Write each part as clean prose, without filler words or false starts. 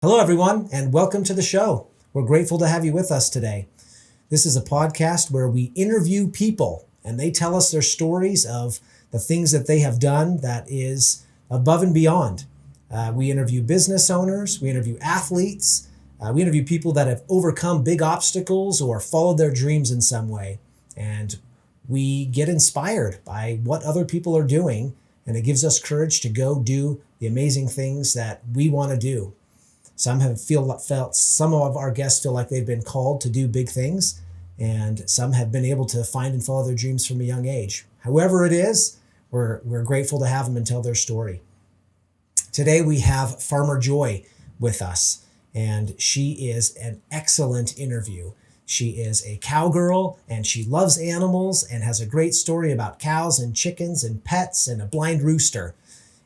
Hello, everyone, and welcome to the show. We're grateful to have you with us today. This is a podcast where we interview people, and they tell us their stories of the things that they have done that is above and beyond. We interview business owners, we interview athletes, we interview people that have overcome big obstacles or followed their dreams in some way. And we get inspired by what other people are doing, and it gives us courage to go do the amazing things that we want to do. Some of our guests feel like they've been called to do big things, and some have been able to find and follow their dreams from a young age. However it is, we're grateful to have them and tell their story. Today we have Farmer Joy with us, and she is an excellent interview. She is a cowgirl, and she loves animals and has a great story about cows and chickens and pets and a blind rooster.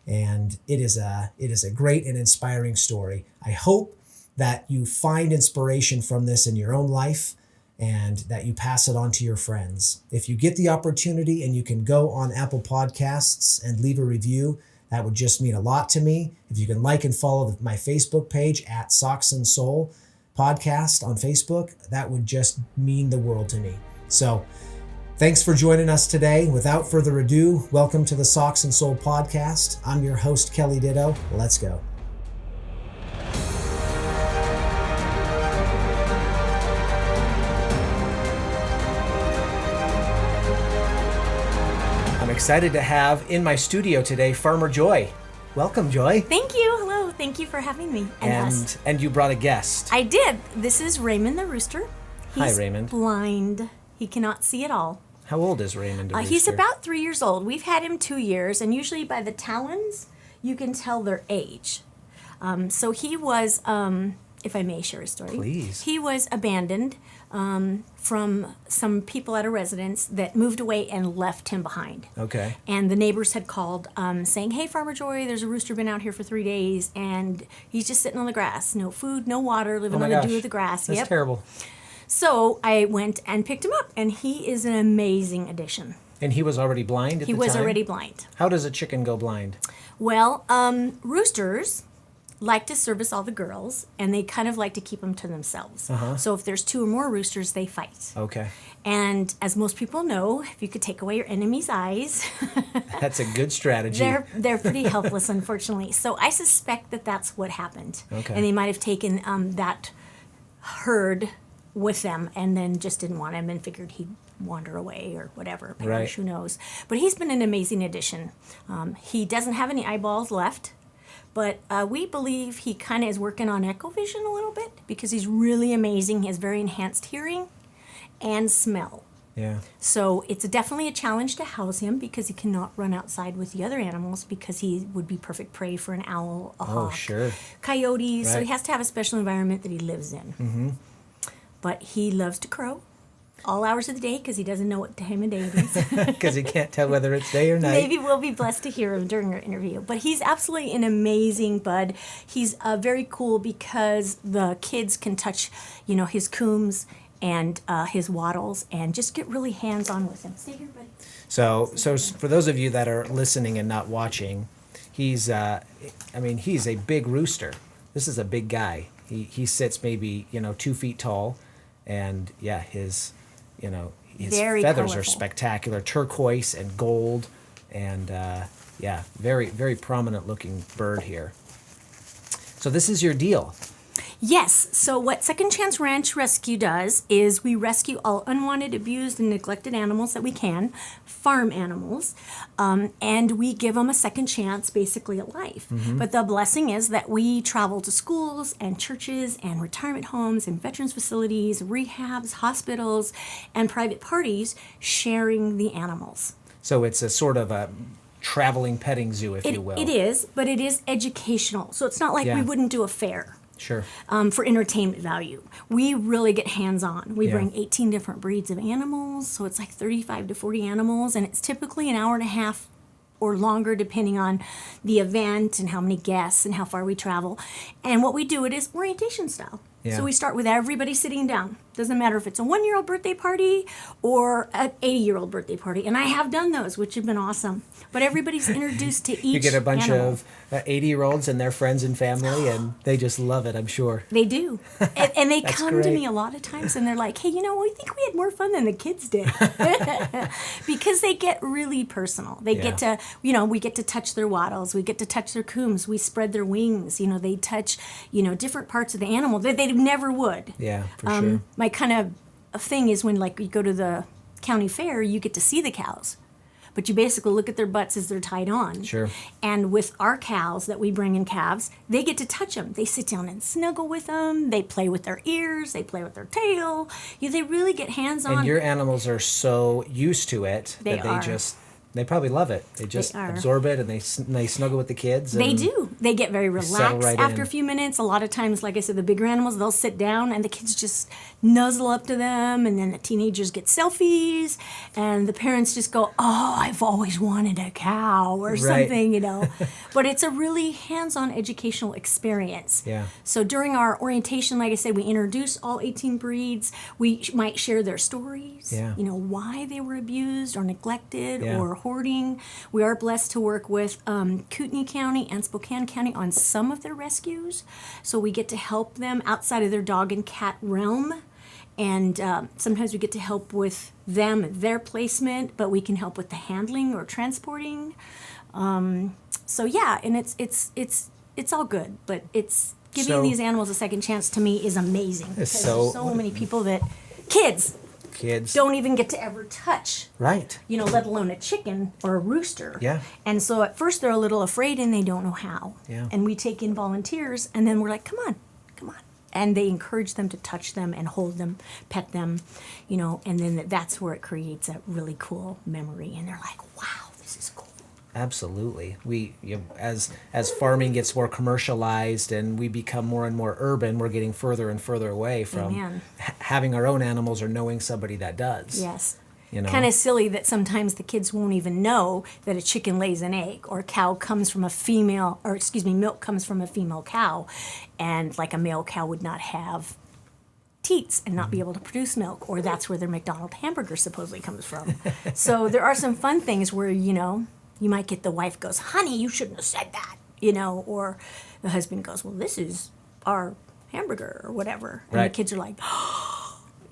And it is a great and inspiring story. I hope that you find inspiration from this in your own life and that you pass it on to your friends. If you get the opportunity and you can go on Apple Podcasts and leave a review, that would just mean a lot to me. If you can like and follow my Facebook page at Socks and Soul Podcast on Facebook, that would just mean the world to me. So thanks for joining us today. Without further ado, welcome to the Socks and Soul Podcast. I'm your host, Kelly Ditto. Let's go. I'm excited to have in my studio today Farmer Joy. Welcome, Joy. Thank you. Hello. Thank you for having me. And you brought a guest. I did. This is Raymond the rooster. Hi, Raymond. Blind. He cannot see at all. How old is Raymond the rooster? He's about 3 years old. We've had him 2 years, and usually by the talons, you can tell their age. So he was, if I may share a story. Please. He was abandoned from some people at a residence that moved away and left him behind. Okay. And the neighbors had called saying, "Hey, Farmer Joy, there's a rooster been out here for 3 days, and he's just sitting on the grass. No food, no water, living on the dew of the grass." That's terrible. So I went and picked him up, and he is an amazing addition. And he was already blind at the time? He was already blind. How does a chicken go blind? Well, roosters like to service all the girls, and they kind of like to keep them to themselves. So if there's 2 or more roosters, they fight. Okay. And as most people know, if you could take away your enemy's eyes, that's a good strategy. They're pretty helpless, unfortunately. So I suspect that that's what happened. Okay. And they might have taken that herd with them and then just didn't want him and figured he'd wander away or whatever. Right. Who knows? But he's been an amazing addition. He doesn't have any eyeballs left, but we believe he kind of is working on echolocation a little bit because he's really amazing. He has very enhanced hearing and smell. Yeah. So it's definitely a challenge to house him because he cannot run outside with the other animals because he would be perfect prey for an owl, a hawk, coyotes. Right. So he has to have a special environment that he lives in. Mm-hmm. But he loves to crow all hours of the day because he doesn't know what time of day it is. Because he can't tell whether it's day or night. Maybe we'll be blessed to hear him during our interview. But he's absolutely an amazing bud. He's very cool because the kids can touch, his coombs and his wattles and just get really hands-on with him. Stay here, bud. So for those of you that are listening and not watching, he's a big rooster. This is a big guy. He sits maybe 2 feet tall. And yeah, his very feathers colorful. Are spectacular, turquoise and gold, and very, very prominent looking bird here. So this is your deal. Yes. So what Second Chance Ranch Rescue does is we rescue all unwanted, abused, and neglected animals that we can, farm animals, and we give them a second chance, basically at life. Mm-hmm. But the blessing is that we travel to schools and churches and retirement homes and veterans facilities, rehabs, hospitals, and private parties sharing the animals. So it's a sort of a traveling petting zoo, if you will. It is, but it is educational. So it's not like we wouldn't do a fair. Sure. For entertainment value. We really get hands-on. We bring 18 different breeds of animals, so it's like 35 to 40 animals, and it's typically an hour and a half or longer depending on the event and how many guests and how far we travel. And what we do, it is orientation style. Yeah. So we start with everybody sitting down. Doesn't matter if it's a 1-year-old birthday party or an 80-year-old birthday party. And I have done those, which have been awesome. But everybody's introduced to each You get a bunch animal. of 80-year-olds and their friends and family, and they just love it, I'm sure. They do. And they come to great. me a lot of times and they're like, hey, we think we had more fun than the kids did. Because they get really personal. They get to, we get to touch their wattles. We get to touch their combs. We spread their wings. They touch, different parts of the animal that they never would. Yeah, for sure. My kind of thing is when, like, you go to the county fair, you get to see the cows. But you basically look at their butts as they're tied on. Sure. And with our cows that we bring in calves, they get to touch them. They sit down and snuggle with them. They play with their ears. They play with their tail. They really get hands-on. And your animals are so used to it They that are. they probably love it. They just are. absorb it, and they snuggle with the kids. They and do. They get very settle relaxed right after in. a few minutes. A lot of times, like I said, the bigger animals, they'll sit down and the kids just nuzzle up to them. And then the teenagers get selfies. And the parents just go, oh, I've always wanted a cow or Right. something, But it's a really hands-on educational experience. Yeah. So during our orientation, like I said, we introduce all 18 breeds. We might share their stories, Yeah. Why they were abused or neglected Yeah. or hoarding. We are blessed to work with Kootenai County and Spokane County on some of their rescues. So we get to help them outside of their dog and cat realm. And sometimes we get to help with them, their placement, but we can help with the handling or transporting. So yeah, and it's all good, but it's giving So- these animals a second chance to me is amazing. It's Because so- there's so many people that kids Kids. don't even get to ever touch, Right. let alone a chicken or a rooster. Yeah. And so at first they're a little afraid and they don't know how. Yeah. And we take in volunteers and then we're like, come on. And they encourage them to touch them and hold them, pet them, and then that's where it creates a really cool memory. And they're like, wow, this is cool. Absolutely. As farming gets more commercialized and we become more and more urban, we're getting further and further away from Amen. having our own animals or knowing somebody that does. Yes. You know? Kind of silly that sometimes the kids won't even know that a chicken lays an egg or a cow comes from a female, or milk comes from a female cow. And like a male cow would not have teats and not be able to produce milk, or that's where their McDonald's hamburger supposedly comes from. So there are some fun things where, you might get the wife goes, honey, you shouldn't have said that, or the husband goes, well, this is our hamburger or whatever. And Right. the kids are like,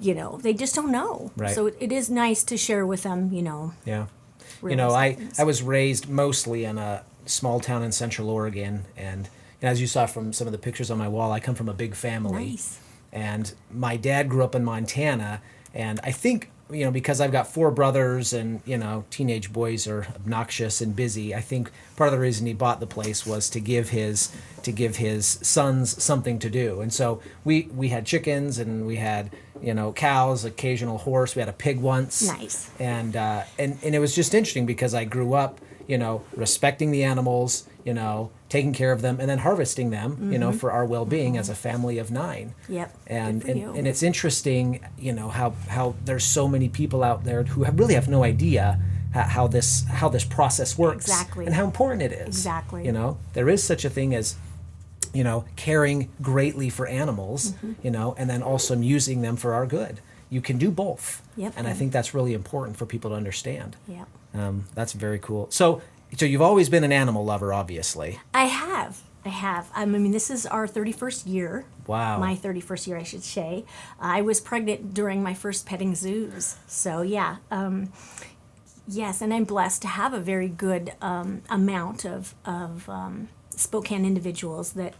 they just don't know. Right. So it is nice to share with them, Yeah. realizations. I was raised mostly in a small town in Central Oregon, and as you saw from some of the pictures on my wall, I come from a big family. Nice. And my dad grew up in Montana, and I think, because I've got 4 brothers and, teenage boys are obnoxious and busy, I think part of the reason he bought the place was to give his sons something to do. And so we had chickens and we had, cows, occasional horse, we had a pig once. Nice. And it was just interesting because I grew up, respecting the animals, taking care of them and then harvesting them, for our well-being as a family of 9. Yep. And Good for you. and it's interesting, how there's so many people out there who really have no idea how this process works. Exactly. And how important it is. Exactly. There is such a thing as caring greatly for animals, and then also using them for our good. You can do both. Yep. And I think that's really important for people to understand. Yep. That's very cool. So you've always been an animal lover, obviously. I have. This is our 31st year. Wow. My 31st year, I should say. I was pregnant during my first petting zoos. So, yeah. Yes, and I'm blessed to have a very good amount of Spokane individuals that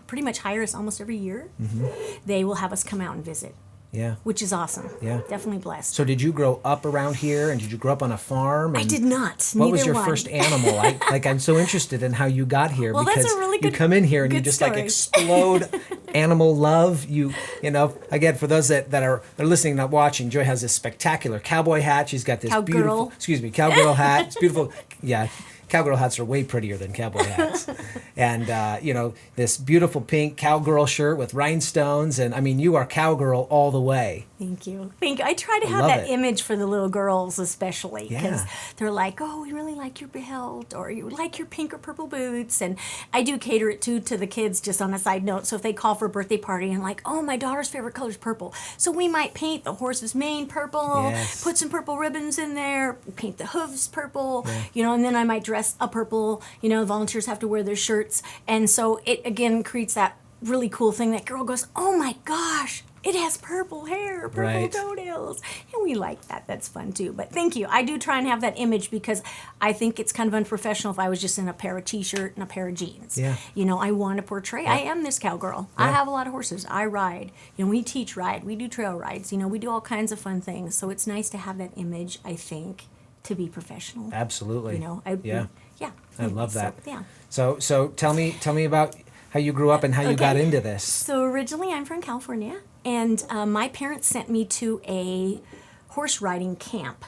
pretty much hire us almost every year. Mm-hmm. They will have us come out and visit. Yeah. Which is awesome. Yeah. Definitely blessed. So did you grow up around here, and did you grow up on a farm? I And did not. What was Neither your one. first animal? I'm so interested in how you got here Well, because that's a really you good- come in here and you good just story. explode animal love. Again, for those that are listening, not watching, Joy has this spectacular cowboy hat. She's got this Cowgirl. beautiful, cowgirl hat. It's beautiful. Yeah. cowgirl hats are way prettier than cowboy hats. And, this beautiful pink cowgirl shirt with rhinestones. And I mean, you are cowgirl all the way. Thank you. I try to have love that it. image for the little girls, especially, because Yeah. they're like, oh, we really like your belt, or you like your pink or purple boots. And I do cater it to the kids, just on a side note. So if they call for a birthday party and like, oh, my daughter's favorite color is purple. So we might paint the horse's mane purple, Yes. put some purple ribbons in there, paint the hooves purple, and then I might dress a purple, volunteers have to wear their shirts. And so it, again, creates that really cool thing. That girl goes, oh my gosh, it has purple hair, purple Right. toenails. And we like that. That's fun too. But thank you. I do try and have that image because I think it's kind of unprofessional if I was just in a pair of t-shirt and a pair of jeans. Yeah. I want to portray, I am this cowgirl. I have a lot of horses. I ride. We teach ride. We do trail rides. We do all kinds of fun things. So it's nice to have that image, I think, to be professional. Absolutely. Yeah. I love that. So, yeah. So tell me about how you grew up and how you got into this. So originally I'm from California, and my parents sent me to a horse riding camp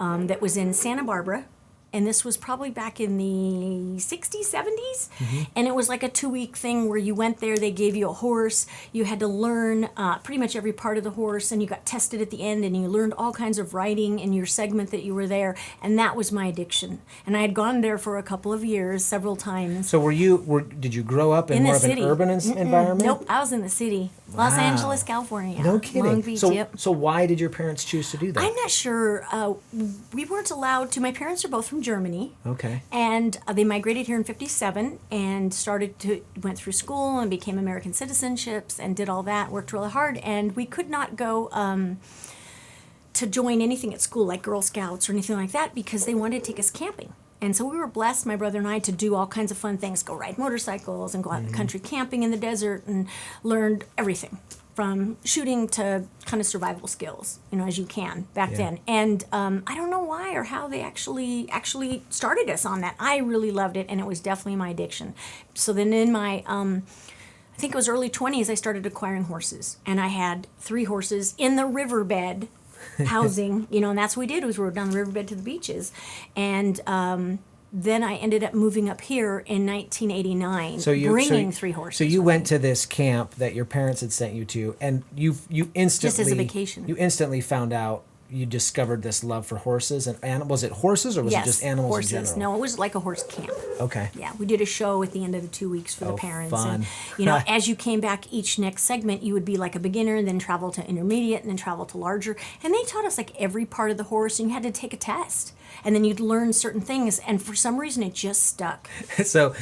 that was in Santa Barbara. And this was probably back in the 60s, 70s. And it was like a 2-week thing where you went there, they gave you a horse, you had to learn pretty much every part of the horse, and you got tested at the end, and you learned all kinds of riding in your segment that you were there. And that was my addiction. And I had gone there for a couple of years, several times. So did you grow up in more the of an city. urban environment? Nope, I was in the city. Los Wow. Angeles, California. No kidding. Long Beach, yep. So why did your parents choose to do that? I'm not sure. We weren't allowed to. My parents are both from Germany. Okay. And they migrated here in 57 and went through school and became American citizenships and did all that, worked really hard. And we could not go to join anything at school like Girl Scouts or anything like that because they wanted to take us camping. And so we were blessed, my brother and I, to do all kinds of fun things, go ride motorcycles and go out in the country camping in the desert, and learned everything from shooting to kind of survival skills, as you can back then. And I don't know why or how they actually started us on that. I really loved it, and it was definitely my addiction. So then in my, I think it was early 20s, I started acquiring horses. And I had 3 horses in the riverbed housing, and that's what we did, was we rode down the riverbed to the beaches. And then I ended up moving up here in 1989, bringing 3 horses. So you went to this camp that your parents had sent you to, and you instantly, just as a vacation. You instantly found out, you discovered this love for horses and animals. Was it horses or was it just animals horses. in general? No, it was like a horse camp. Okay. Yeah, we did a show at the end of the 2 weeks for the parents. Fun. And, as you came back each next segment, you would be like a beginner, and then travel to intermediate, and then travel to larger. And they taught us like every part of the horse, and you had to take a test. And then you'd learn certain things, and for some reason it just stuck. So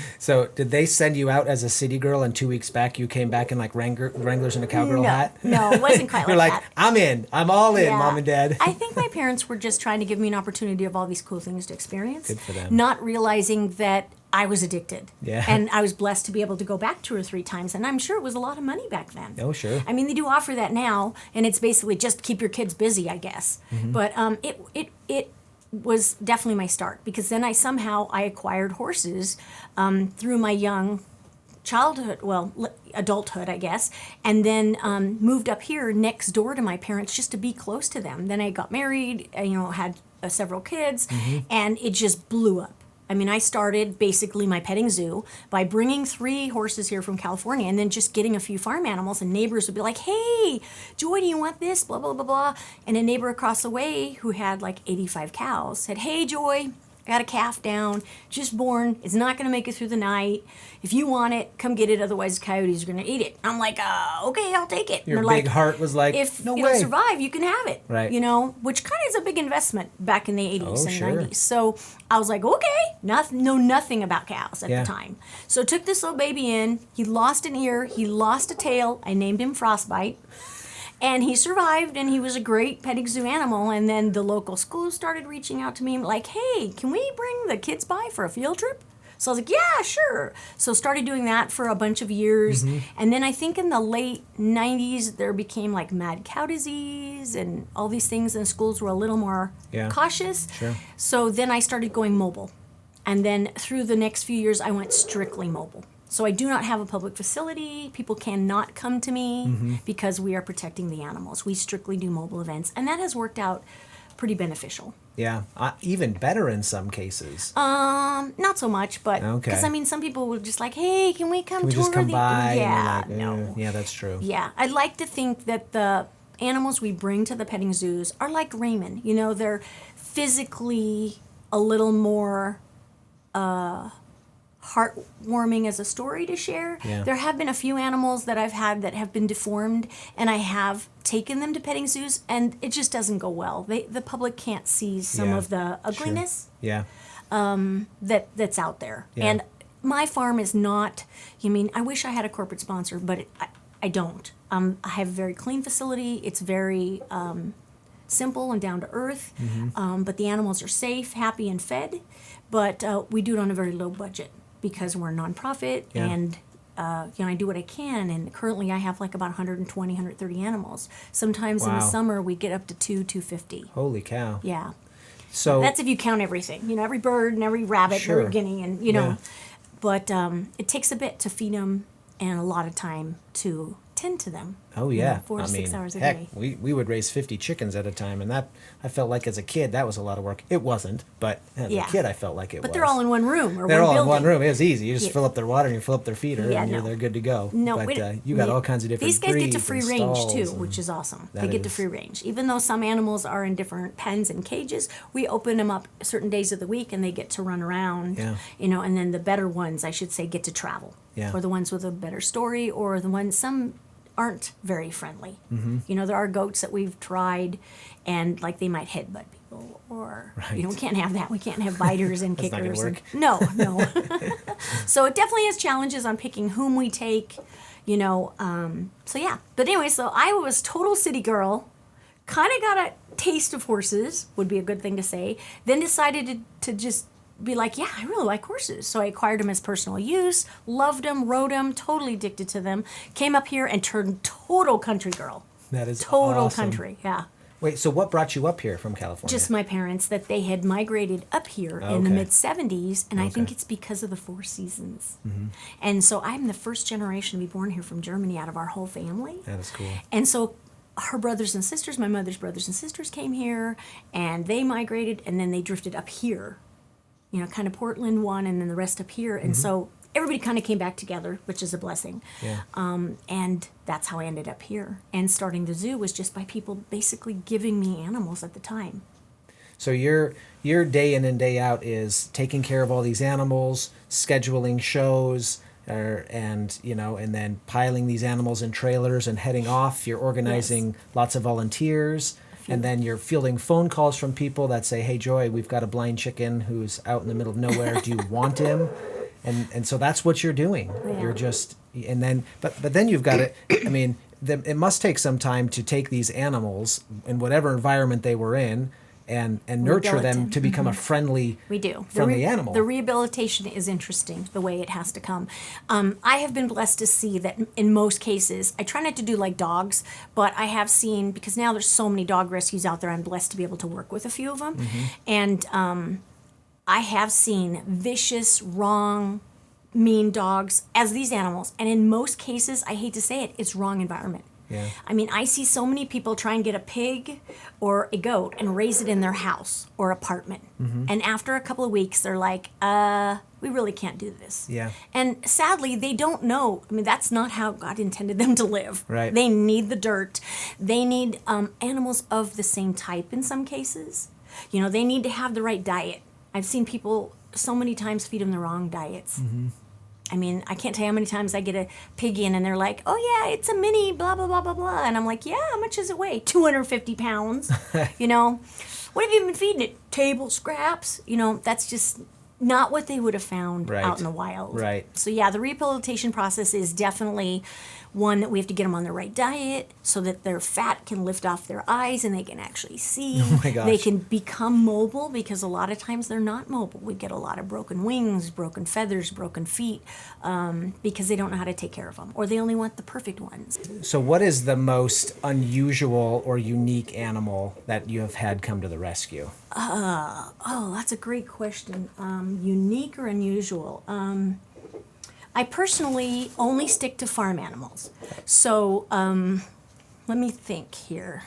did they send you out as a city girl, and 2 weeks back you came back in like Wranglers and a cowgirl hat? No, it wasn't quite You're like like, that. I'm in. I'm all in, Yeah. Mom and Dad. I think my parents were just trying to give me an opportunity of all these cool things to experience. Good for them. Not realizing that I was addicted. Yeah. And I was blessed to be able to go back 2 or 3 times. And I'm sure it was a lot of money back then. Oh, sure. I mean, they do offer that now, and it's basically just keep your kids busy, I guess. But it was definitely my start, because then I acquired horses through my young childhood, adulthood, I guess, and then moved up here next door to my parents just to be close to them. Then I got married, had several kids, and it just blew up. I mean, I started basically my petting zoo by bringing 3 horses here from California and then just getting a few farm animals, and neighbors would be like, hey, Joy, do you want this? Blah, blah, blah, blah. And a neighbor across the way who had like 85 cows said, hey, Joy, I got a calf down, just born. It's not going to make it through the night. If you want it, come get it. Otherwise, coyotes are going to eat it. I'm like, okay, I'll take it. Your and big like, heart was like, if no it'll way. survive, you can have it. Right. Which kind of is a big investment back in the 80s Oh, and sure. 90s. So I was like, okay, know nothing about cows at Yeah. the time. So took this little baby in. He lost an ear. He lost a tail. I named him Frostbite. And he survived, and he was a great petting zoo animal. And then the local schools started reaching out to me like, hey, can we bring the kids by for a field trip? So I was like, yeah, sure. So started doing that for a bunch of years. And then I think in the late 90s, there became like mad cow disease and all these things, and schools were a little more cautious. Sure. So then I started going mobile. And then through the next few years, I went strictly mobile. So I do not have a public facility. People cannot come to me because we are protecting the animals. We strictly do mobile events. And that has worked out pretty beneficial. Yeah, even better in some cases. Not so much, but Okay. because I mean, some people will just like, hey, can we come Can we tour just come the? by? Yeah, And you're like, no. Yeah, that's true. Yeah, I like to think that the animals we bring to the petting zoos are like Raymond. You know, they're physically a little more heartwarming as a story to share. Yeah. There have been a few animals that I've had that have been deformed, and I have taken them to petting zoos, and it just doesn't go well. The public can't see some Yeah, of the ugliness Yeah. that's out there. Yeah. And my farm is not, I wish I had a corporate sponsor, but I don't. I have a very clean facility. It's very simple and down to earth, but the animals are safe, happy, and fed. But we do it on a very low budget because we're a nonprofit, Yeah. and I do what I can. And currently I have like about 120, 130 animals. Sometimes in the Wow. summer we get up to 250. Holy cow. Yeah. So That's if you count everything, every bird and every rabbit Sure. and every guinea, and Yeah. But it takes a bit to feed them and a lot of time to tend to them. Oh yeah, 4 to 6 hours a heck, day. we would raise 50 chickens at a time, and that I felt like as a kid that was a lot of work. It wasn't, but as Yeah. a kid I felt like it was. But they're all in one room or They're one all building. in one room. It was easy. You just Yeah. fill up their water and you fill up their feeder, Yeah, and no. they're good to go. No, but wait, you got all kinds of different These guys get to breeds free and range stalls too, and- which is awesome. That They get to is. free range. Even though some animals are in different pens and cages, we open them up certain days of the week and they get to run around. Yeah. And then the better ones, I should say, get to travel. Yeah. Or the ones with a better story, or the ones some aren't very friendly. Mm-hmm. There are goats that we've tried, and like they might headbutt people, or Right. we can't have that. We can't have biters and That's not gonna kickers. work. No. So it definitely has challenges on picking whom we take. So yeah. But anyway, so I was total city girl. Kind of got a taste of horses, would be a good thing to say. Then decided to just be like, yeah, I really like horses. So I acquired them as personal use, loved them, rode them, totally addicted to them. Came up here and turned total country girl. That is Total awesome. country, yeah. Wait, so what brought you up here from California? Just my parents, that they had migrated up here in the Okay. mid-70s, and I think Okay. it's because of the Four Seasons. And so I'm the first generation to be born here from Germany out of our whole family. That is cool. And so her brothers and sisters, my mother's brothers and sisters came here, and they migrated, and then they drifted up here. Kind of Portland one, and then the rest up here. And so everybody kind of came back together, which is a blessing. Yeah. And that's how I ended up here. And starting the zoo was just by people basically giving me animals at the time. So your day in and day out is taking care of all these animals, scheduling shows, and then piling these animals in trailers and heading off. You're organizing lots of volunteers, and then you're fielding phone calls from people that say, "Hey, Joy, we've got a blind chicken who's out in the middle of nowhere. Do you want him?" And so that's what you're doing. Yeah. You're just but then you've got to. It must take some time to take these animals in whatever environment they were in and nurture them Rehabilitate. to become a friendly We do. friendly animal. The rehabilitation is interesting, the way it has to come. I have been blessed to see that in most cases, I try not to do like dogs, but I have seen, because now there's so many dog rescues out there, I'm blessed to be able to work with a few of them. And I have seen vicious, wrong, mean dogs as these animals. And in most cases, I hate to say it, it's wrong environment. Yeah. I see so many people try and get a pig or a goat and raise it in their house or apartment. And after a couple of weeks, they're like, we really can't do this. Yeah. And sadly, they don't know. That's not how God intended them to live. Right. They need the dirt. They need animals of the same type in some cases. They need to have the right diet. I've seen people so many times feed them the wrong diets. I can't tell you how many times I get a pig in and they're like, oh yeah, it's a mini, blah, blah, blah, blah, blah. And I'm like, yeah, how much does it weigh? 250 pounds. What have you been feeding it? Table scraps? That's just not what they would have found Right. out in the wild. Right. So yeah, the rehabilitation process is definitely one that we have to get them on the right diet so that their fat can lift off their eyes and they can actually see. Oh my gosh. They can become mobile, because a lot of times they're not mobile. We get a lot of broken wings, broken feathers, broken feet, because they don't know how to take care of them, or they only want the perfect ones. So what is the most unusual or unique animal that you have had come to the rescue? Oh, that's a great question. Unique or unusual? I personally only stick to farm animals. So let me think here.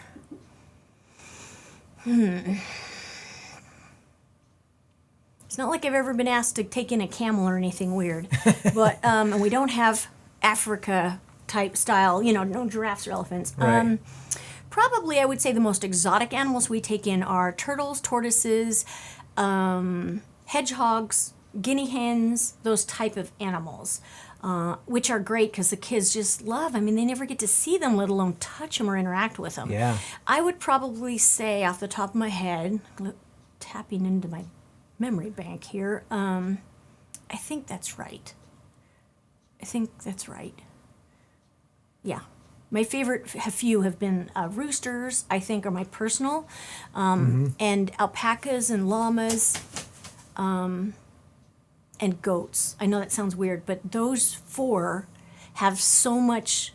It's not like I've ever been asked to take in a camel or anything weird, but and we don't have Africa type style, no giraffes or elephants. Right. Probably, I would say the most exotic animals we take in are turtles, tortoises, hedgehogs, guinea hens, those type of animals, which are great because the kids just love. I mean, they never get to see them, let alone touch them or interact with them. Yeah. I would probably say, off the top of my head, tapping into my memory bank here, I think that's right. Yeah. My favorite few have been roosters, I think, are my personal, and alpacas and llamas, and goats. I know that sounds weird, but those 4 have so much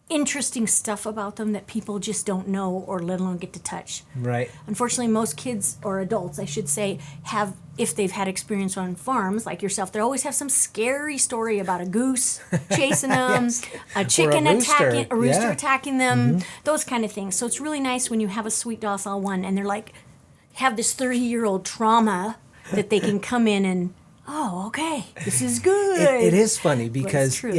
interesting stuff about them that people just don't know or let alone get to touch. Right. Unfortunately, most kids, or adults, I should say, have, if they've had experience on farms like yourself, they always have some scary story about a goose chasing them, Yes. a chicken attacking, a rooster Yeah. attacking them, those kind of things. So it's really nice when you have a sweet, docile one and they're like, have this 30-year-old trauma that they can come in and, oh, okay, this is good. It is funny because, true.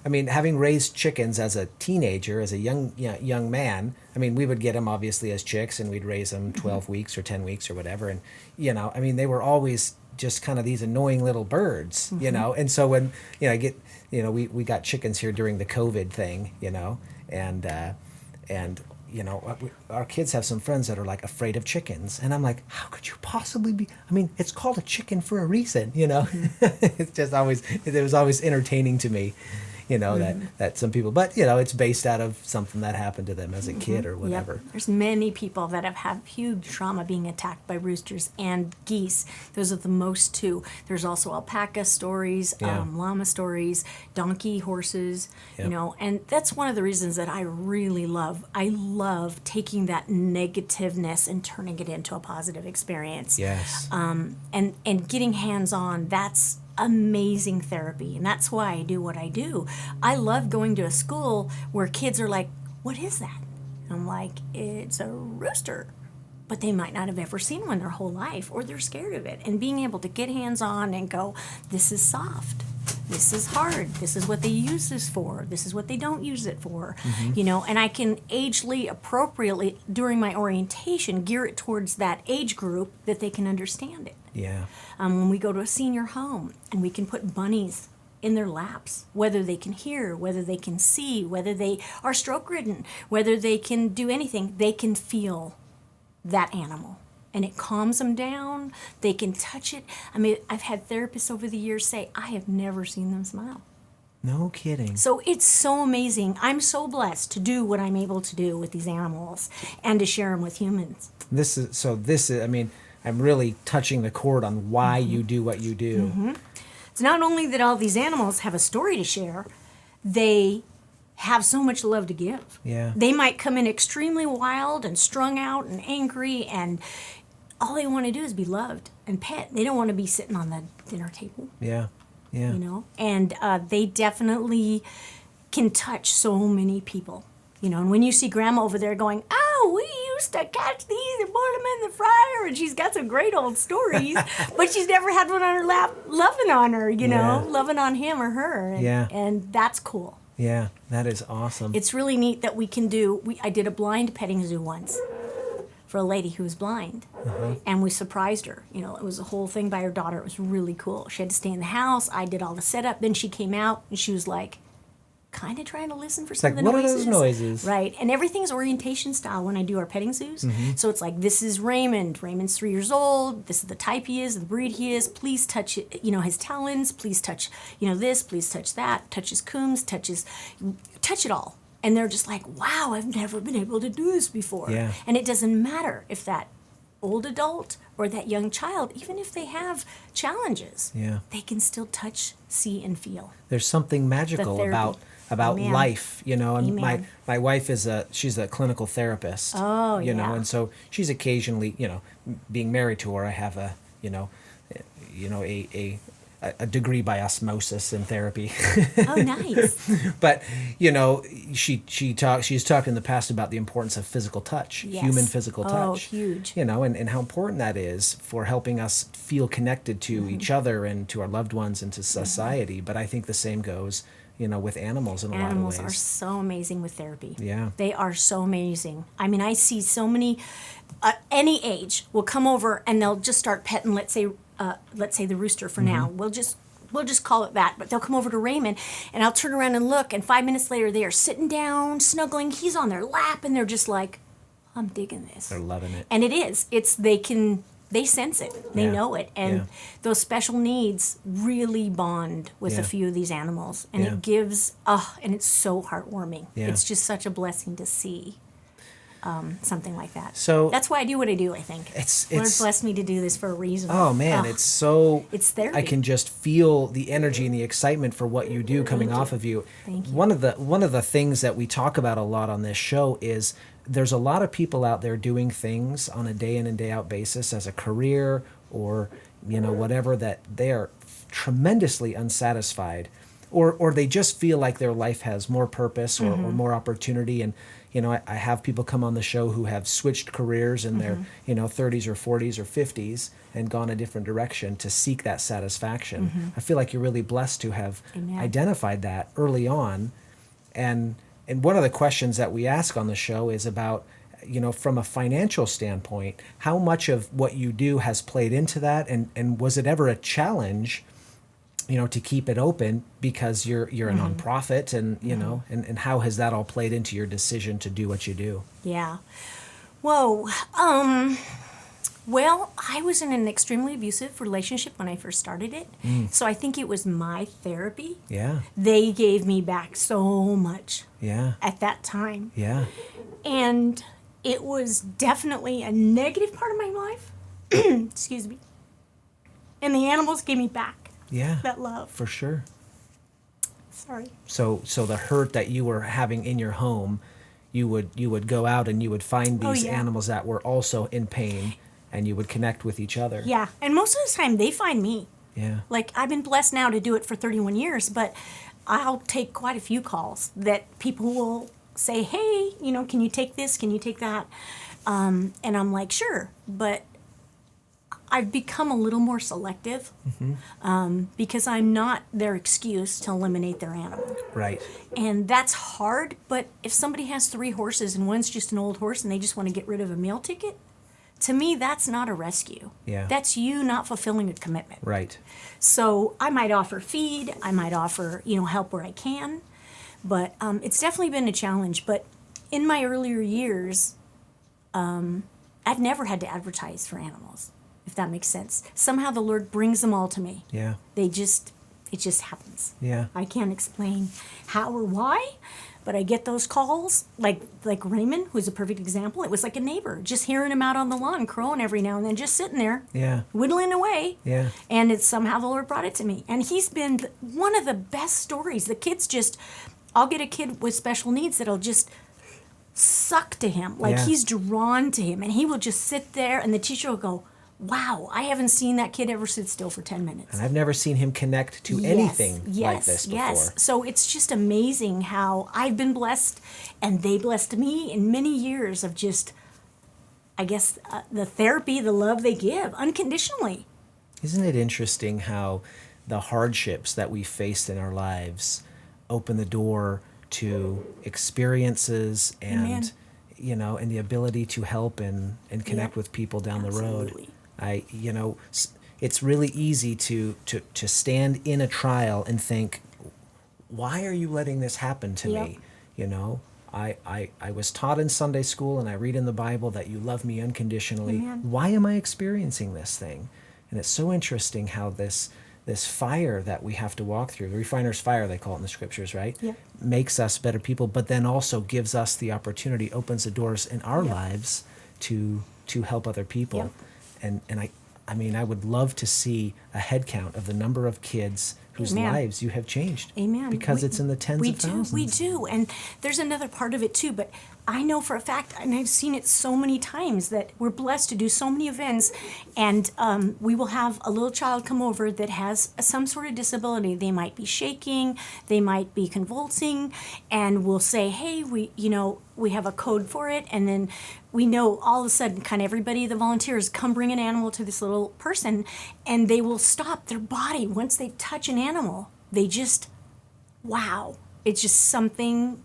I mean, having raised chickens as a teenager, as a young man, I mean, we would get them obviously as chicks and we'd raise them 12 weeks or 10 weeks or whatever. And, I mean, they were always just kind of these annoying little birds, And so when, we got chickens here during the COVID thing, and our kids have some friends that are like afraid of chickens. And I'm like, how could you possibly be? I mean, it's called a chicken for a reason, It's just always, it was always entertaining to me. That some people, but it's based out of something that happened to them as a kid or whatever. Yep. There's many people that have had huge trauma being attacked by roosters and geese. Those are the most 2. There's also alpaca stories, Yeah. llama stories, donkey, horses, Yep. and that's one of the reasons that I really love. I love taking that negativeness and turning it into a positive experience. Yes. And getting hands-on, that's amazing therapy, and that's why I do what I do. I love going to a school where kids are like, what is that? I'm like, it's a rooster. But they might not have ever seen one their whole life, or they're scared of it. And being able to get hands-on and go, this is soft, this is hard, this is what they use this for, this is what they don't use it for, and I can agely appropriately, during my orientation, gear it towards that age group that they can understand it. Yeah. When we go to a senior home and we can put bunnies in their laps, whether they can hear, whether they can see, whether they are stroke-ridden, whether they can do anything, they can feel that animal. And it calms them down. They can touch it. I mean, I've had therapists over the years say, I have never seen them smile. No kidding. So it's so amazing. I'm so blessed to do what I'm able to do with these animals and to share them with humans. This is, I mean, I'm really touching the chord on why you do what you do. It's not only that all these animals have a story to share, they have so much love to give. Yeah. They might come in extremely wild and strung out and angry, and all they want to do is be loved and pet. They don't want to be sitting on the dinner table. Yeah. Yeah. And they definitely can touch so many people. And when you see Grandma over there going, oh, we used to catch these and put them in the fryer, and she's got some great old stories, but she's never had one on her lap loving on her, loving on him or her. And that's cool. Yeah, that is awesome. It's really neat that we can do, I did a blind petting zoo once for a lady who was blind, and we surprised her. It was a whole thing by her daughter. It was really cool. She had to stay in the house. I did all the setup. Then she came out, and she was like, kind of trying to listen for some of the noises. What are those noises? Right. And everything's orientation style when I do our petting zoos. So it's like, this is Raymond. Raymond's 3 years old. This is the type he is, the breed he is. Please touch it, his talons. Please touch, this. Please touch that. Touch his combs. Touch it all. And they're just like, wow, I've never been able to do this before. Yeah. And it doesn't matter if that old adult or that young child, even if they have challenges, they can still touch, see, and feel. There's something magical about Amen. life, and Amen. my wife she's a clinical therapist. Oh, And so she's occasionally, being married to her, I have a a degree by osmosis in therapy. Oh, nice. But she's talked in the past about the importance of physical touch, Yes. human physical touch. Oh, huge. And how important that is for helping us feel connected to Mm-hmm. each other and to our loved ones and to society. But I think the same goes, with animals in a lot of Animals ways. are so amazing with therapy. Yeah. They are so amazing. I mean, I see so many, any age will come over and they'll just start petting, let's say the rooster for now. We'll just call it that. But they'll come over to Raymond and I'll turn around and look, and 5 minutes later they are sitting down, snuggling. He's on their lap and they're just like, I'm digging this. They're loving it. And it is. They sense it. They Yeah. know it. And Yeah. those special needs really bond with Yeah. a few of these animals. And Yeah. it gives, and it's so heartwarming. Yeah. It's just such a blessing to see something like that. So that's why I do what I do, I think. Lord's blessed me to do this for a reason. Oh man, it's therapy. I can just feel the energy and the excitement for what you do coming off of you. Thank you. One of the things that we talk about a lot on this show is there's a lot of people out there doing things on a day in and day out basis as a career or whatever, that they are tremendously unsatisfied or they just feel like their life has more purpose or more opportunity. And I have people come on the show who have switched careers in their 30s or 40s or 50s and gone a different direction to seek that satisfaction. I feel like you're really blessed to have Amen. identified that early on. And one of the questions that we ask on the show is about, from a financial standpoint, how much of what you do has played into that, and was it ever a challenge, to keep it open because you're a nonprofit, and and how has that all played into your decision to do what you do? Yeah. Whoa. Well, I was in an extremely abusive relationship when I first started it. So I think it was my therapy. Yeah. They gave me back so much Yeah. at that time. Yeah. And it was definitely a negative part of my life. Excuse me. And the animals gave me back Yeah. that love. For sure. Sorry. So the hurt that you were having in your home, you would go out and you would find these yeah. animals that were also in pain, and you would connect with each other. Yeah. And most of the time they find me. Yeah. Like, I've been blessed now to do it for 31 years, but I'll take quite a few calls that people will say, hey, can you take this? Can you take that? And I'm like, sure. But I've become a little more selective because I'm not their excuse to eliminate their animal. Right. And that's hard, but if somebody has 3 horses and one's just an old horse and they just want to get rid of a meal ticket, to me, that's not a rescue. Yeah. That's you not fulfilling a commitment. Right. So I might offer feed, I might offer, help where I can, but it's definitely been a challenge. But in my earlier years, I've never had to advertise for animals, if that makes sense. Somehow the Lord brings them all to me. Yeah. It just happens. Yeah. I can't explain how or why, but I get those calls, like Raymond, who's a perfect example. It was like a neighbor, just hearing him out on the lawn crowing every now and then, just sitting there, Yeah. whittling away. Yeah. And it's somehow the Lord brought it to me. And he's been one of the best stories. The kids I'll get a kid with special needs that'll just suck to him, like Yeah. he's drawn to him, and he will just sit there, and the teacher will go, wow, I haven't seen that kid ever sit still for 10 minutes. And I've never seen him connect to anything like this before. Yes. So it's just amazing how I've been blessed, and they blessed me in many years of just, I guess, the therapy, the love they give unconditionally. Isn't it interesting how the hardships that we faced in our lives open the door to experiences and Amen. And the ability to help and connect Yep. with people down the road. Absolutely. It's really easy to stand in a trial and think, why are you letting this happen to Yep. me? I was taught in Sunday school and I read in the Bible that you love me unconditionally. Amen. Why am I experiencing this thing? And it's so interesting how this fire that we have to walk through, the refiner's fire, they call it in the scriptures, right? Yep. Makes us better people, but then also gives us the opportunity, opens the doors in our Yep. lives to help other people. Yep. And I would love to see a head count of the number of kids whose Amen. lives you have changed. Amen. Because it's in the tens of thousands. We do. And there's another part of it too, but I know for a fact, and I've seen it so many times, that we're blessed to do so many events, and we will have a little child come over that has some sort of disability. They might be shaking, they might be convulsing, and we'll say, hey, we have a code for it, and then we know all of a sudden kind of everybody, the volunteers, come bring an animal to this little person, and they will stop their body once they touch an animal. They just, wow, it's just something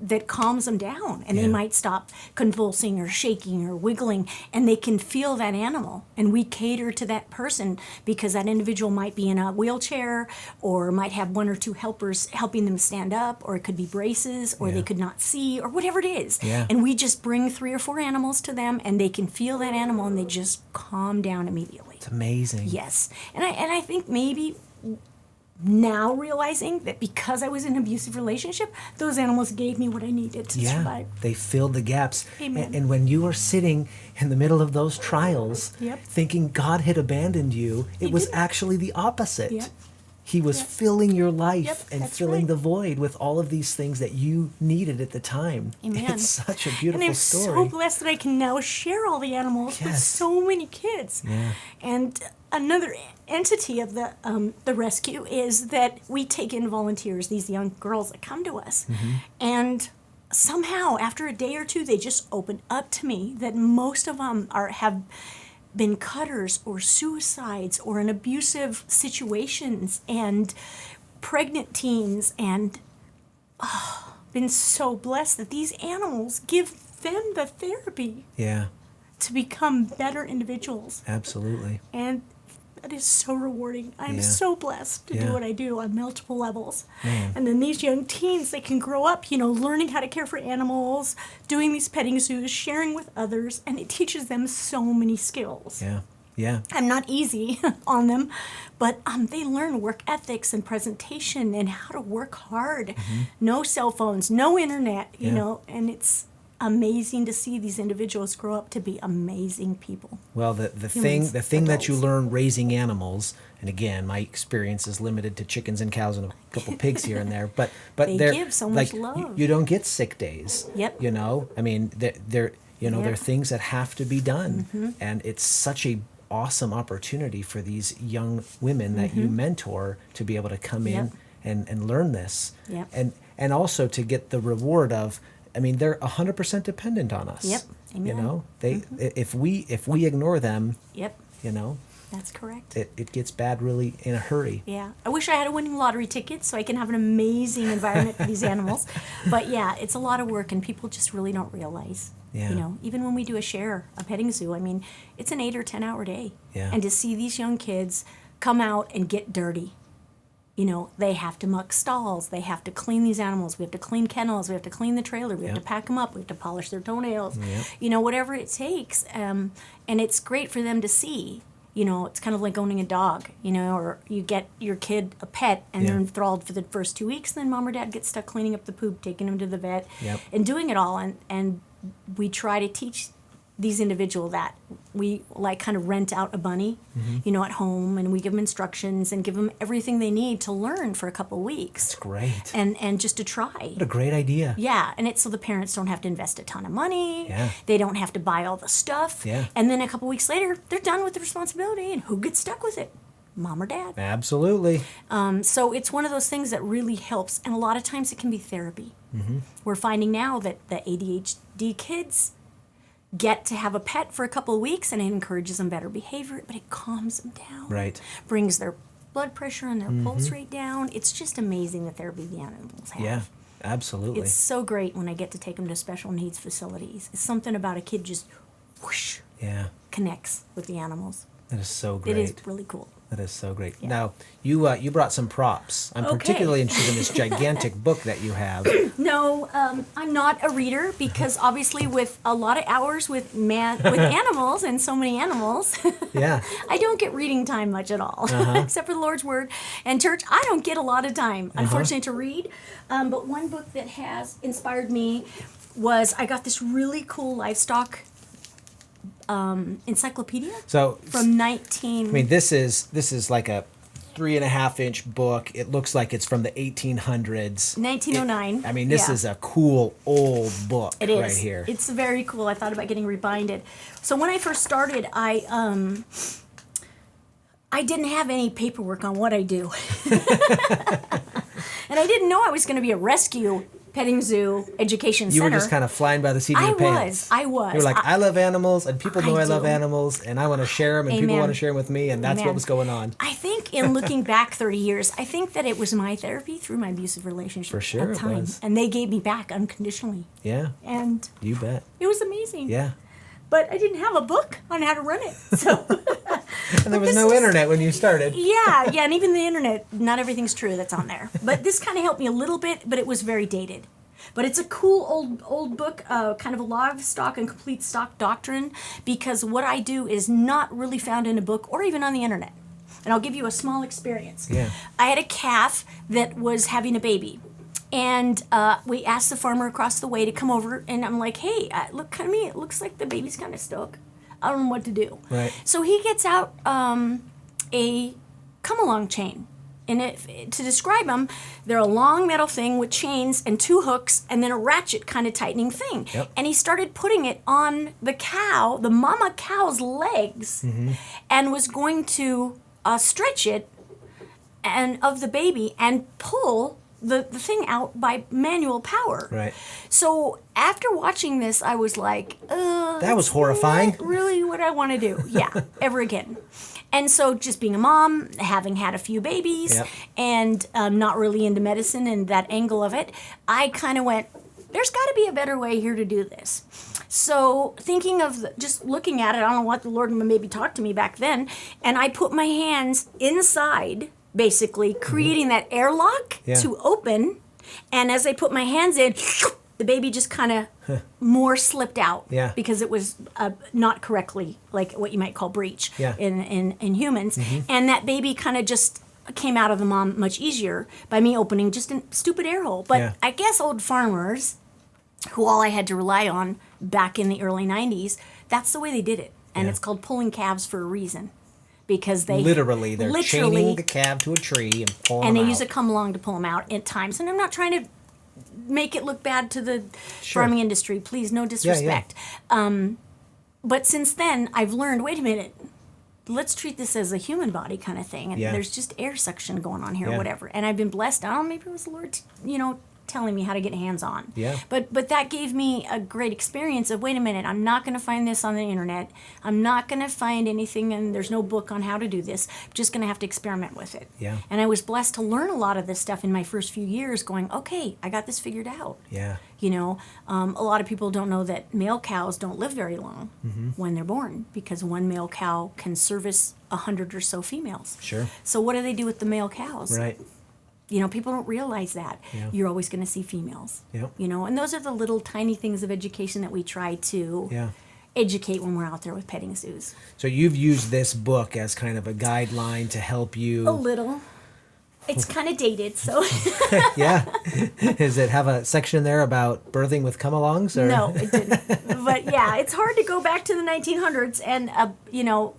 that calms them down, and they might stop convulsing or shaking or wiggling, and they can feel that animal, and we cater to that person because that individual might be in a wheelchair or might have one or two helpers helping them stand up, or it could be braces, or they could not see, or whatever it is. And we just bring 3 or 4 animals to them, and they can feel that animal, and they just calm down immediately. It's amazing. Yes. And I think maybe now realizing that because I was in an abusive relationship, those animals gave me what I needed to survive. They filled the gaps. Amen. And when you were sitting in the middle of those trials, Yep. thinking God had abandoned you, it was actually the opposite. Yep. He was filling your life and that's filling right. the void with all of these things that you needed at the time. Amen. It's such a beautiful And I'm story. so blessed that I can now share all the animals with Yes. so many kids. Yeah. And another entity of the rescue is that we take in volunteers, these young girls that come to us. Mm-hmm. And somehow, after a day or two, they just open up to me that most of them have been cutters or suicides or in abusive situations and pregnant teens, and been so blessed that these animals give them the therapy Yeah, to become better individuals. absolutely. And that is so rewarding. I'm Yeah. so blessed to Yeah. do what I do on multiple levels. Man. And then these young teens, they can grow up, learning how to care for animals, doing these petting zoos, sharing with others, and it teaches them so many skills. Yeah, yeah. I'm not easy on them, but they learn work ethics and presentation and how to work hard. No cell phones, no internet, you Yeah. know, and it's amazing to see these individuals grow up to be amazing people. Well, the Humans, thing that you adults. learn raising animals, and again, my experience is limited to chickens and cows and a couple pigs here and there, but They they're give so much like, love. You don't get sick days. Yep. You know, I mean, they're they're things that have to be done, Mm-hmm. and it's such a awesome opportunity for these young women that you mentor to be able to come in and learn this, Yep. and also to get the reward of. I mean, they're 100% dependent on us. Yep. You Amen. know, if we ignore them, Yep, you know, that's correct. it gets bad really in a hurry. Yeah, I wish I had a winning lottery ticket so I can have an amazing environment for these animals. But yeah, it's a lot of work, and people just really don't realize. Yeah. You know, even when we do a petting zoo, I mean, it's an 8 or 10 hour day. Yeah. And to see these young kids come out and get dirty. You know, they have to muck stalls. They have to clean these animals. We have to clean kennels. We have to clean the trailer. We have to pack them up. We have to polish their toenails. Yep. You know, whatever it takes. And it's great for them to see. You know, it's kind of like owning a dog, you know, or you get your kid a pet and they're Yeah. enthralled for the first 2 weeks. Then mom or dad gets stuck cleaning up the poop, taking them to the vet, Yep. and doing it all. And we try to teach these individuals that we like kind of rent out a bunny, you know, at home, and we give them instructions and give them everything they need to learn for a couple weeks. It's great. And just to try. What a great idea. Yeah, and it's so the parents don't have to invest a ton of money. Yeah. They don't have to buy all the stuff. Yeah. And then a couple weeks later, they're done with the responsibility, and who gets stuck with it? Mom or dad. Absolutely. So it's one of those things that really helps, and a lot of times it can be therapy. We're finding now that the ADHD kids get to have a pet for a couple of weeks, and it encourages them better behavior, but it calms them down. Right. Brings their blood pressure and their pulse rate down. It's just amazing the therapy the animals have. Yeah. Absolutely. It's so great when I get to take them to special needs facilities. It's something about a kid just whoosh Yeah. connects with the animals. That is so great. It is really cool. That is so great. Yeah. Now, you brought some props. I'm Okay. particularly interested in this gigantic book that you have. No, I'm not a reader because obviously with a lot of hours with animals and so many animals, Yeah. I don't get reading time much at all, except for the Lord's Word and church. I don't get a lot of time, unfortunately, to read. But one book that has inspired me was I got this really cool livestock encyclopedia So from 19. I mean, this is like a 3.5-inch book. It looks like it's from the 1800s. 1909. I mean, this is a cool old book right here. It's very cool. I thought about getting rebinded. So when I first started, I didn't have any paperwork on what I do. And I didn't know I was going to be a rescue petting zoo education center. You were just kind of flying by the seat of your pants. I was. You were like, I love animals, and people know I love do. animals, and I want to share them, and people Amen. want to share them with me, and that's Amen. what was going on. I think in looking back 30 years, I think that it was my therapy through my abusive relationship For sure at the it time. was. And they gave me back unconditionally. Yeah, And you bet. it was amazing. Yeah. But I didn't have a book on how to run it. So And there was no internet when you started. yeah, and even the internet, not everything's true that's on there. But this kind of helped me a little bit, but it was very dated. But it's a cool old book, kind of a livestock and complete stock doctrine, because what I do is not really found in a book or even on the internet. And I'll give you a small experience. Yeah. I had a calf that was having a baby. And we asked the farmer across the way to come over, and I'm like, hey, look, come to me. It looks like the baby's kind of stuck. I don't know what to do. Right. So he gets out a come-along chain. And to describe them, they're a long metal thing with chains and 2 hooks and then a ratchet kind of tightening thing. Yep. And he started putting it on the cow, the mama cow's legs, and was going to stretch it and of the baby and pull the thing out by manual power. Right. So after watching this, I was like, That was horrifying. not really what I want to do. Yeah, ever again. And so just being a mom, having had a few babies, Yep. and not really into medicine and that angle of it, I kind of went, there's got to be a better way here to do this. So thinking of just looking at it, I don't know what the Lord maybe talked to me back then, and I put my hands inside, basically creating that airlock Yeah. to open, and as I put my hands in, the baby just kind of more slipped out, Yeah. because it was not correctly, like what you might call breech Yeah. in humans, and that baby kind of just came out of the mom much easier by me opening just a stupid air hole. But Yeah. I guess old farmers, who all I had to rely on back in the early 90s, that's the way they did it, and Yeah. it's called pulling calves for a reason, because they They're chaining the calf to a tree and pulling and them they out. use a come along to pull them out at times. And I'm not trying to make it look bad to the Sure. farming industry. Please, no disrespect. But since then, I've learned, wait a minute, let's treat this as a human body kind of thing. And Yeah. there's just air suction going on here Yeah. or whatever. And I've been blessed. I don't know, maybe it was the Lord, telling me how to get hands on. Yeah. But that gave me a great experience of, wait a minute, I'm not going to find this on the internet. I'm not going to find anything, and there's no book on how to do this. I'm just going to have to experiment with it. Yeah. And I was blessed to learn a lot of this stuff in my first few years, going, okay, I got this figured out. Yeah. A lot of people don't know that male cows don't live very long when they're born, because one male cow can service 100 or so females. Sure. So what do they do with the male cows? Right. People don't realize that. Yeah. You're always going to see females. Yep. And those are the little tiny things of education that we try to Yeah. educate when we're out there with petting zoos. So you've used this book as kind of a guideline to help you. A little. It's kind of dated, so. Yeah. Does it have a section there about birthing with come-alongs? Or? No, it didn't. But yeah, it's hard to go back to the 1900s, and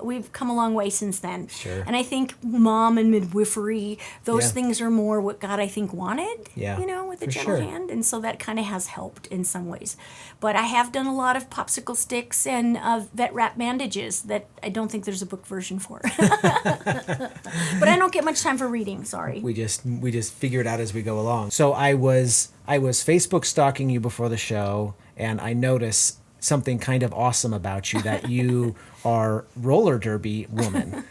we've come a long way since then. Sure. And I think mom and midwifery, those Yeah. things are more what God, I think, wanted. Yeah, With a for gentle sure. hand, and so that kind of has helped in some ways. But I have done a lot of popsicle sticks and vet wrap bandages that I don't think there's a book version for. But I don't get much time for reading. Sorry. We just figure it out as we go along. So I was Facebook stalking you before the show, and I noticed something kind of awesome about you, that you are roller derby woman.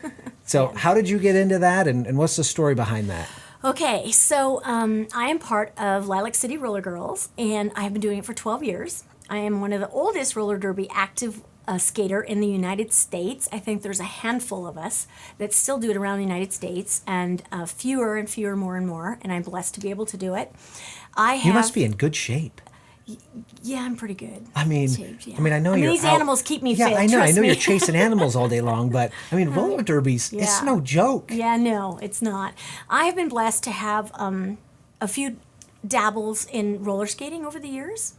So how did you get into that, and what's the story behind that? Okay, so I am part of Lilac City Roller Girls, and I have been doing it for 12 years. I am one of the oldest roller derby active skater in the United States. I think there's a handful of us that still do it around the United States, and fewer and fewer, more and more, and I'm blessed to be able to do it. You must be in good shape. Yeah, I'm pretty good. I mean, shaped, yeah. I know you're these out- animals keep me Yeah, fit. I know. trust me. You're chasing animals all day long, but I mean, roller derbies, it's Yeah. no joke. Yeah, no, it's not. I have been blessed to have a few dabbles in roller skating over the years.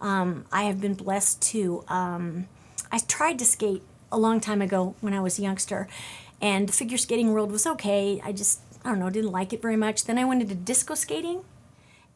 I have been blessed to, I tried to skate a long time ago when I was a youngster, and the figure skating world was okay. I don't know, didn't like it very much. Then I went into disco skating.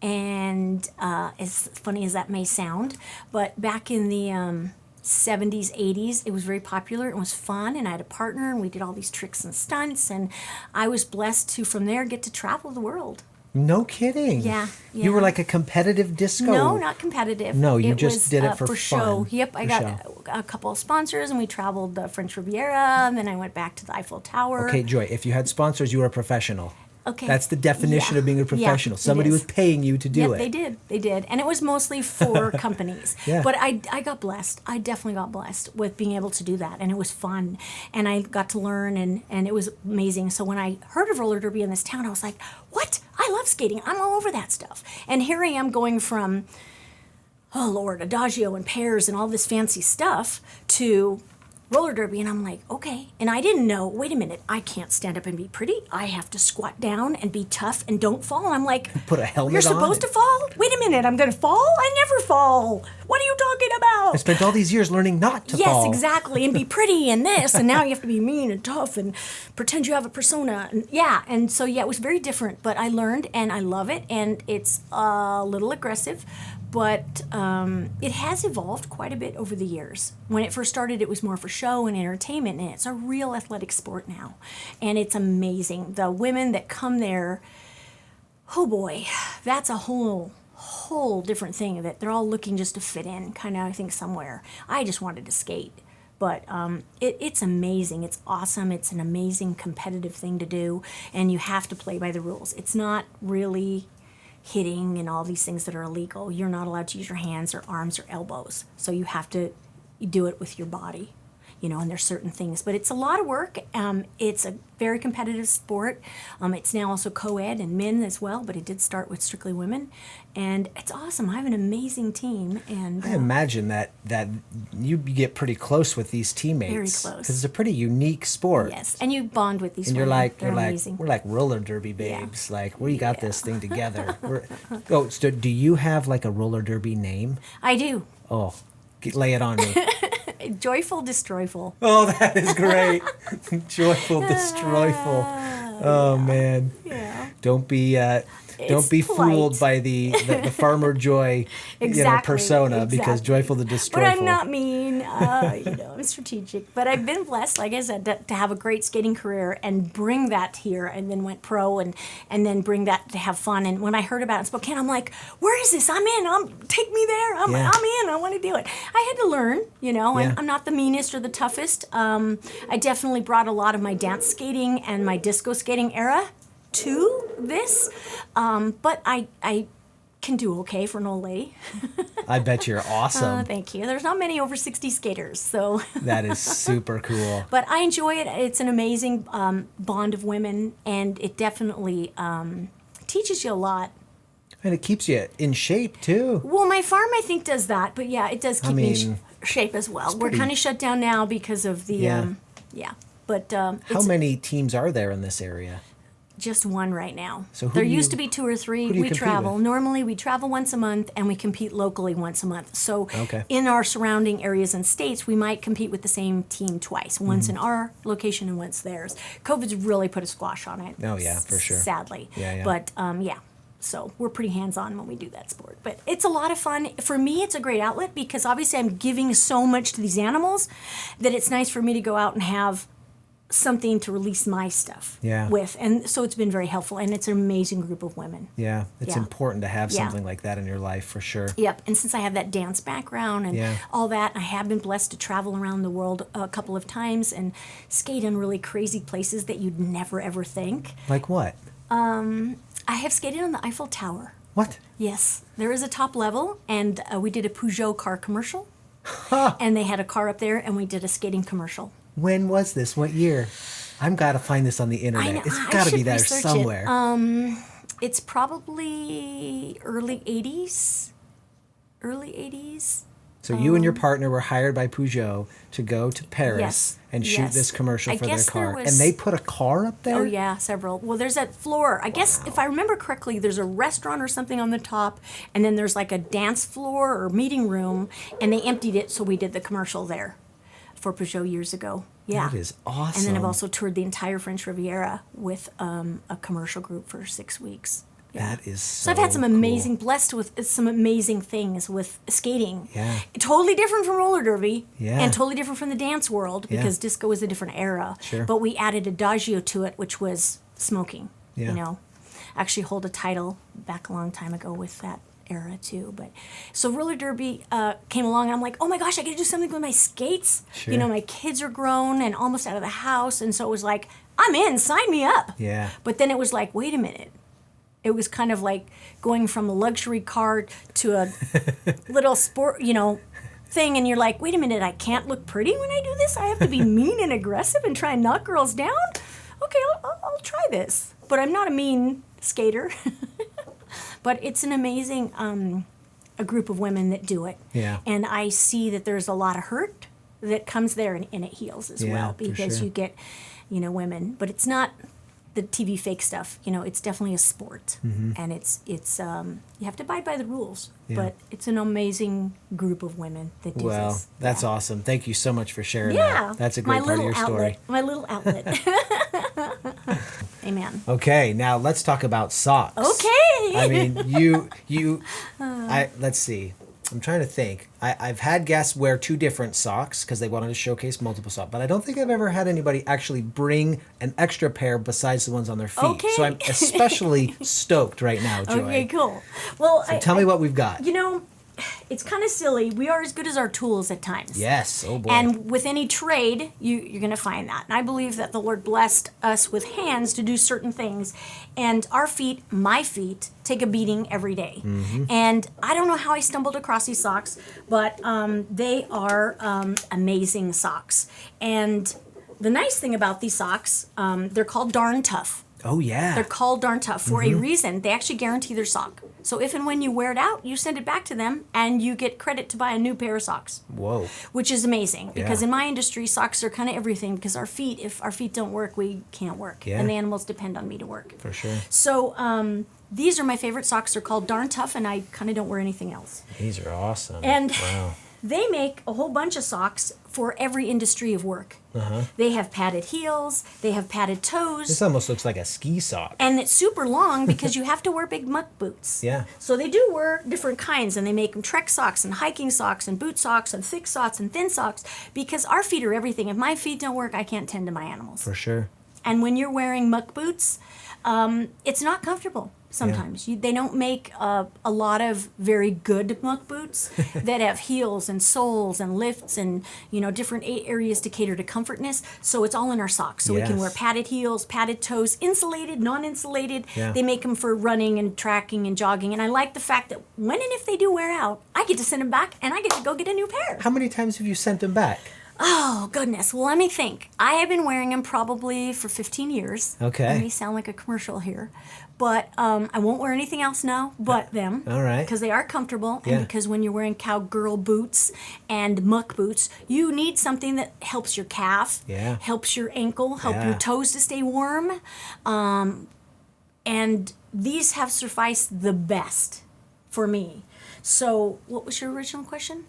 And as funny as that may sound, but back in the 70s, 80s, it was very popular. It was fun, and I had a partner, and we did all these tricks and stunts, and I was blessed to, from there, get to travel the world. No kidding. Yeah. You were like a competitive disco. No, not competitive. No, you it just was, did it for show. fun. Yep, I got a couple of sponsors, and we traveled the French Riviera, and then I went back to the Eiffel Tower. Okay, Joy, if you had sponsors, you were a professional. Okay. That's the definition of being a professional. Somebody was paying you to do it. They did. And it was mostly for companies. Yeah. But I got blessed. I definitely got blessed with being able to do that. And it was fun. And I got to learn, and it was amazing. So when I heard of roller derby in this town, I was like, what? I love skating. I'm all over that stuff. And here I am going from, oh, Lord, adagio and pairs and all this fancy stuff to roller derby, and I'm like, okay. And I didn't know, wait a minute, I can't stand up and be pretty. I have to squat down and be tough and don't fall. And I'm like, put a helmet on. You're supposed to fall? Wait a minute, I'm going to fall? I never fall. What are you talking about? I spent all these years learning not to fall. Yes, exactly, and be pretty and this, and now you have to be mean and tough and pretend you have a persona. And so it was very different, but I learned, and I love it, and it's a little aggressive, but it has evolved quite a bit over the years. When it first started, it was more for show and entertainment, and it's a real athletic sport now. And it's amazing. The women that come there, oh boy, that's a whole different thing, that they're all looking just to fit in, kind of, I think, somewhere. I just wanted to skate. But it's amazing. It's awesome. It's an amazing competitive thing to do, and you have to play by the rules. It's not really hitting and all these things that are illegal. You're not allowed to use your hands or arms or elbows. So you have to do it with your body, and there's certain things. But it's a lot of work. It's a very competitive sport. It's now also co-ed and men as well, but it did start with strictly women. And it's awesome. I have an amazing team. And I imagine that you get pretty close with these teammates. Very close. Because it's a pretty unique sport. Yes, and you bond with these and women. They're amazing. We're like roller derby babes. Yeah. Like, we got this thing together. So do you have like a roller derby name? I do. Oh, lay it on me. Joyful Destroyful. Oh, that is great. Joyful Destroyful. Oh, man. Yeah. Don't be fooled by the Farmer Joy persona, because Joyful the Destroyful. But I'm not mean. I'm strategic. But I've been blessed, like I said, to have a great skating career and bring that here, and then went pro, and then bring that to have fun. And when I heard about it in Spokane, I'm like, where is this? I'm in. Take me there. I'm in. I want to do it. I had to learn, I'm not the meanest or the toughest. I definitely brought a lot of my dance skating and my disco skating era to this, but I can do okay for an old lady. I bet you're awesome. Thank you. There's not many over 60 skaters, so. That is super cool. But I enjoy it. It's an amazing bond of women, and it definitely teaches you a lot. And it keeps you in shape, too. Well, my farm, I think, does that, but yeah, it does keep me in shape as well. We're kind of shut down now because of the, But how many teams are there in this area? Just one right now. So there used to be 2 or 3. Who do you we compete travel. with? Normally we travel once a month, and we compete locally once a month. So Okay. in our surrounding areas and states, we might compete with the same team twice. Once in our location and once theirs. COVID's really put a squash on it. Oh, yeah, for sure. Sadly. Yeah. But so we're pretty hands-on when we do that sport. But it's a lot of fun. For me, it's a great outlet, because obviously I'm giving so much to these animals that it's nice for me to go out and have something to release my stuff with. And so it's been very helpful, and it's an amazing group of women. Yeah, it's important to have something like that in your life, for sure. Yep, and since I have that dance background and all that, I have been blessed to travel around the world a couple of times and skate in really crazy places that you'd never ever think. Like what? I have skated on the Eiffel Tower. What? Yes, there is a top level, and we did a Peugeot car commercial, and they had a car up there, and we did a skating commercial. When was this? What year? I've got to find this on the internet. I know, It's got to be there somewhere. It's probably early 80s. Early 80s. So you and your partner were hired by Peugeot to go to Paris and shoot yes. this commercial I for their guess there car. was- And they put a car up there? Oh, yeah, several. Well, there's that floor. I guess, if I remember correctly, there's a restaurant or something on the top, and then there's like a dance floor or meeting room, and they emptied it, so we did the commercial there for Peugeot years ago. Yeah. That is awesome. And then I've also toured the entire French Riviera with a commercial group for 6 weeks. Yeah. That is So I've had some amazing, blessed with some amazing things with skating. Yeah. Totally different from roller derby. Yeah. And totally different from the dance world because disco was a different era. Sure. But we added adagio to it, which was smoking. Yeah. You know, actually hold a title back a long time ago with that era too. But so roller derby came along and I'm like, oh my gosh, I gotta do something with my skates. Sure. You know, my kids are grown and almost out of the house. And so it was like, I'm in, sign me up. Yeah. But then it was like, wait a minute. It was kind of like going from a luxury car to a little sport, you know, thing. And you're like, wait a minute, I can't look pretty when I do this? I have to be mean and aggressive and try and knock girls down? Okay, I'll try this. But I'm not a mean skater. But it's an amazing a group of women that do it. Yeah. And I see that there's a lot of hurt that comes there and it heals as well because sure. you get, you know, women. But it's not the TV fake stuff, you know, it's definitely a sport, and it's you have to abide by the rules. Yeah. But it's an amazing group of women that do Well, this. that's awesome. Thank you so much for sharing Yeah, that. That's a great part of your story. My little outlet. Amen. Okay, now let's talk about socks. Okay. I mean, let's see. I'm trying to think. I've had guests wear 2 different socks because they wanted to showcase multiple socks, but I don't think I've ever had anybody actually bring an extra pair besides the ones on their feet. Okay. So I'm especially stoked right now, Joy. Okay, cool. Well, So tell me what we've got. You know, it's kind of silly. We are as good as our tools at times. Yes. Oh boy. And with any trade, you're going to find that. And I believe that the Lord blessed us with hands to do certain things. And our feet, my feet, take a beating every day. And I don't know how I stumbled across these socks, but they are amazing socks. And the nice thing about these socks, they're called Darn Tough. Oh yeah. They're called Darn Tough for a reason. They actually guarantee their sock. So if and when you wear it out, you send it back to them and you get credit to buy a new pair of socks. Whoa. Which is amazing because Yeah. in my industry, socks are kind of everything because if our feet don't work, we can't work. Yeah. And the animals depend on me to work. For sure. So these are my favorite socks. They're called Darn Tough and I kind of don't wear anything else. These are awesome. And wow. they make a whole bunch of socks for every industry of work. They have padded heels. They have padded toes. This almost looks like a ski sock. And it's super long because you have to wear big muck boots. Yeah. So they do wear different kinds, and they make them trek socks and hiking socks and boot socks and thick socks and thin socks because our feet are everything. If my feet don't work, I can't tend to my animals. For sure. And when you're wearing muck boots, it's not comfortable sometimes. They don't make a lot of very good muck boots that have heels and soles and lifts and, you know, different areas to cater to comfortness. So it's all in our socks. So we can Yes. wear padded heels, padded toes, insulated, non-insulated. Yeah. They make them for running and tracking and jogging. And I like the fact that when and if they do wear out, I get to send them back and I get to go get a new pair. How many times have you sent them back? Oh, goodness. Well, let me think. I have been wearing them probably for 15 years. Okay. I may sound like a commercial here. But I won't wear anything else now but them. All right. Because they are comfortable. Yeah. And because when you're wearing cowgirl boots and muck boots, you need something that helps your calf, Yeah. helps your ankle, help Yeah. your toes to stay warm. And these have sufficed the best for me. So what was your original question?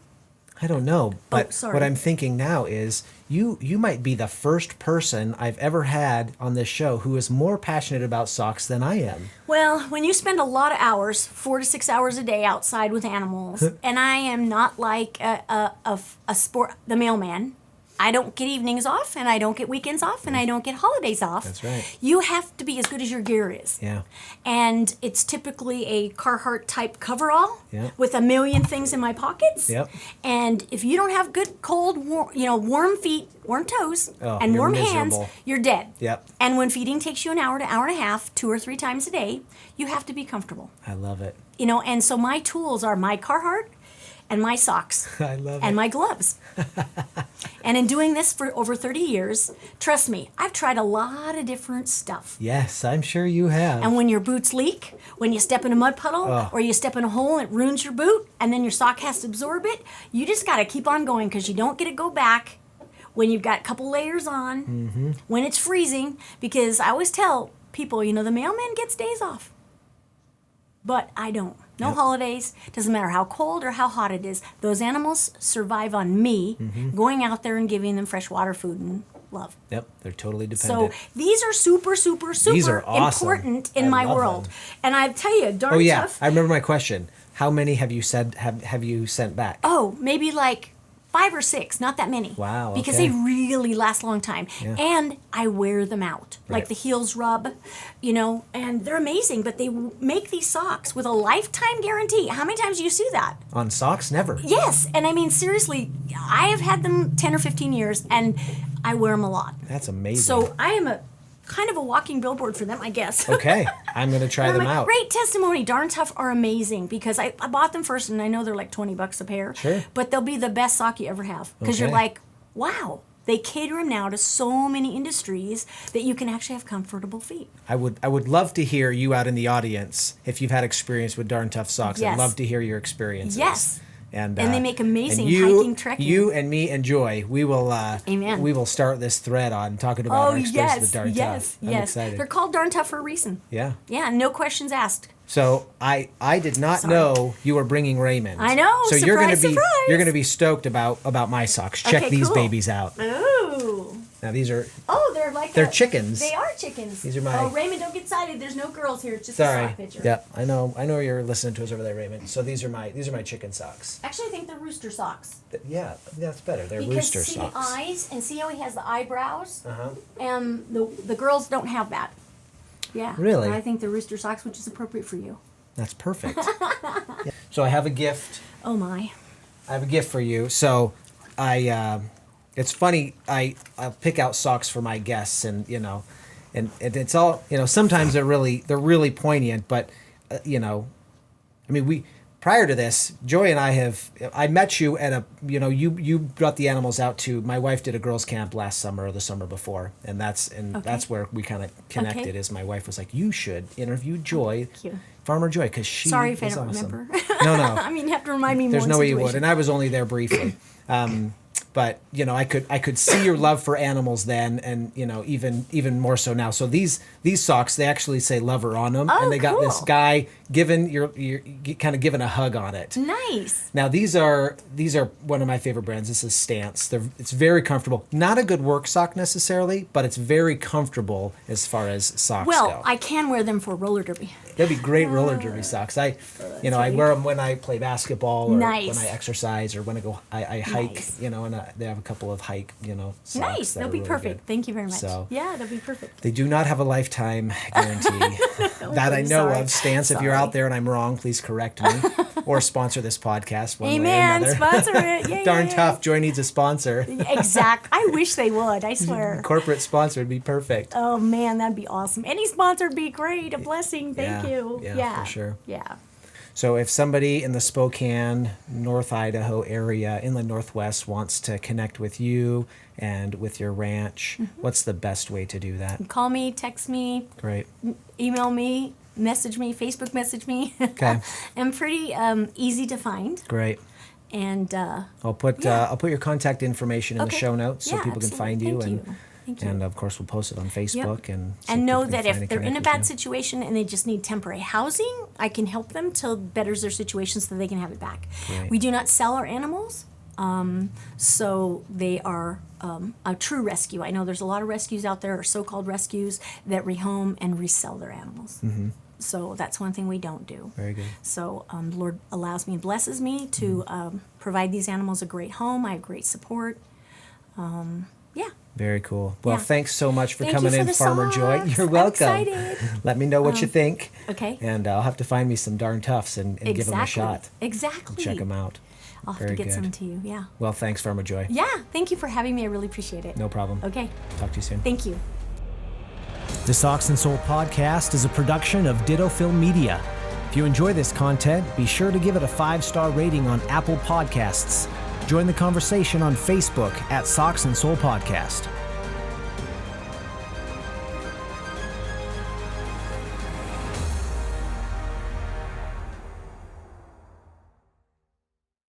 I don't know, but sorry. what I'm thinking now is you might be the first person I've ever had on this show who is more passionate about socks than I am. Well, when you spend a lot of hours, 4 to 6 hours a day outside with animals, and I am not like the mailman. I don't get evenings off, and I don't get weekends off, and I don't get holidays off. That's right. You have to be as good as your gear is. Yeah. And it's typically a Carhartt type coverall Yeah. with a million things in my pockets. Yep. And if you don't have good, cold, warm feet, warm toes, Oh, and you're warm miserable. hands, you're dead. Yep. And when feeding takes you an hour to hour and a half, 2 or 3 times a day, you have to be comfortable. I love it. And so my tools are my Carhartt and my socks I love and it. my gloves. And in doing this for over 30 years, trust me, I've tried a lot of different stuff. Yes, I'm sure you have. And when your boots leak, when you step in a mud puddle Oh. or you step in a hole and it ruins your boot and then your sock has to absorb it, you just got to keep on going because you don't get to go back when you've got a couple layers on, when it's freezing, because I always tell people, the mailman gets days off. But I don't. No Yep. holidays. Doesn't matter how cold or how hot it is. Those animals survive on me going out there and giving them fresh water, food, and love. Yep, they're totally dependent. So these are super, super, super These are awesome. important in I my love world. them. And I tell you, darn Oh yeah, tough. I remember my question. How many have you said have you sent back? Oh, maybe like 5 or 6, not that many. Wow, Because okay. they really last a long time. Yeah. And I wear them out. Right. Like the heels rub, and they're amazing, but they make these socks with a lifetime guarantee. How many times do you see that? On socks? Never. Yes, and I mean, seriously, I have had them 10 or 15 years, and I wear them a lot. That's amazing. So I am a kind of a walking billboard for them, I guess. Okay, I'm going to try I'm them like, out. great testimony. Darn Tough are amazing because I bought them first, and I know they're like $20 a pair. Sure. But they'll be the best sock you ever have because you're Okay. like, wow. They cater them now to so many industries that you can actually have comfortable feet. I would love to hear you out in the audience if you've had experience with Darn Tough socks. Yes. I'd love to hear your experiences. Yes. And they make amazing and you, hiking, trekking. You and me and Joy, we will. Amen. We will start this thread on talking about our experience with Darn Tough. I'm excited. They're called Darn Tough for a reason. Yeah. Yeah, no questions asked. So I did not Sorry. know you were bringing Raymond. I know. So Surprise, you're surprise. gonna be stoked about my socks. Check Okay, these cool. babies out. Ooh. Now these are Oh, they're like They're chickens. They are chickens. These are my- Oh, Raymond, don't get excited. There's no girls here. It's just a sorry. sock picture. Yep, I know you're listening to us over there, Raymond. So these are my chicken socks. Actually, I think they're rooster socks. Yeah, that's better. They're Because rooster see socks. the eyes and see how he has the eyebrows, Uh-huh. and the girls don't have that. Yeah. Really? And I think the rooster socks, which is appropriate for you. That's perfect. Yeah. So I have a gift. Oh my. I have a gift for you. So it's funny. I'll pick out socks for my guests, and it's all Sometimes they're really poignant, but we prior to this, Joy and I met you at you brought the animals out to. My wife did a girls' camp last summer or the summer before, and that's where we kind of connected. Okay. Is my wife was like, you should interview Joy, Cute. Farmer Joy, because she Sorry if I is don't awesome. remember. No. I mean, you have to remind me more. There's no way you would, situation. and I was only there briefly. But I could see your love for animals then, and even more so now. So these socks, they actually say "lover" on them, Oh, and they got this cool. guy you're kind of giving a hug on it. Nice. Now these are one of my favorite brands. This is Stance. It's very comfortable. Not a good work sock necessarily, but it's very comfortable as far as socks Well, go. I can wear them for roller derby. They'd be great roller derby socks. I wear them when I play basketball or Nice. when I exercise or when I hike. Nice. And they have a couple of hike socks. Nice. that They'll are be really perfect. good. Thank you very much. So- yeah, they'll be perfect. They do not have a lifetime guarantee that I I'm know sorry. of. Stance, if you're Sorry. out there and I'm wrong, please correct me or sponsor this podcast one way or Amen. another. Sponsor it. Yay, Darn yay. tough. Joy needs a sponsor. Exact. I wish they would. I swear. Corporate sponsor would be perfect. Oh man, that'd be awesome. Any sponsor would be great. A blessing. Thank Yeah, you. yeah, for sure. Yeah. So if somebody in the Spokane, North Idaho area, Inland Northwest wants to connect with you and with your ranch, what's the best way to do that? Call me, text me, Great. email me, message me, Facebook message me. Okay. I'm pretty easy to find. Great. And I'll put your contact information in the Okay. show notes so Yeah, people can absolutely. find you, Thank you. Thank you. and of course we'll post it on Facebook and so and know people can that find if and they're in a connect bad with you. situation and they just need temporary housing, I can help them till betters their situation so they can have it back. Great. We do not sell our animals, so they are a true rescue. I know there's a lot of rescues out there, or so-called rescues, that rehome and resell their animals. Mm-hmm. So that's one thing we don't do. Very good. So the Lord allows me and blesses me to provide these animals a great home. I have great support. Yeah. Very cool. Well, Yeah. thanks so much for Thank coming you for in, the Farmer Joy. socks. You're I'm welcome. excited. Let me know what you think. Okay. And I'll have to find me some Darn Toughs and give them a shot. Exactly. Check them out. I'll have Very to get good. some to you. Yeah. Well, thanks, Farmer Joy. Yeah. Thank you for having me. I really appreciate it. No problem. Okay. Talk to you soon. Thank you. The Socks and Soul podcast is a production of Ditto Film Media. If you enjoy this content, be sure to give it a 5-star rating on Apple Podcasts. Join the conversation on Facebook at Socks and Soul Podcast.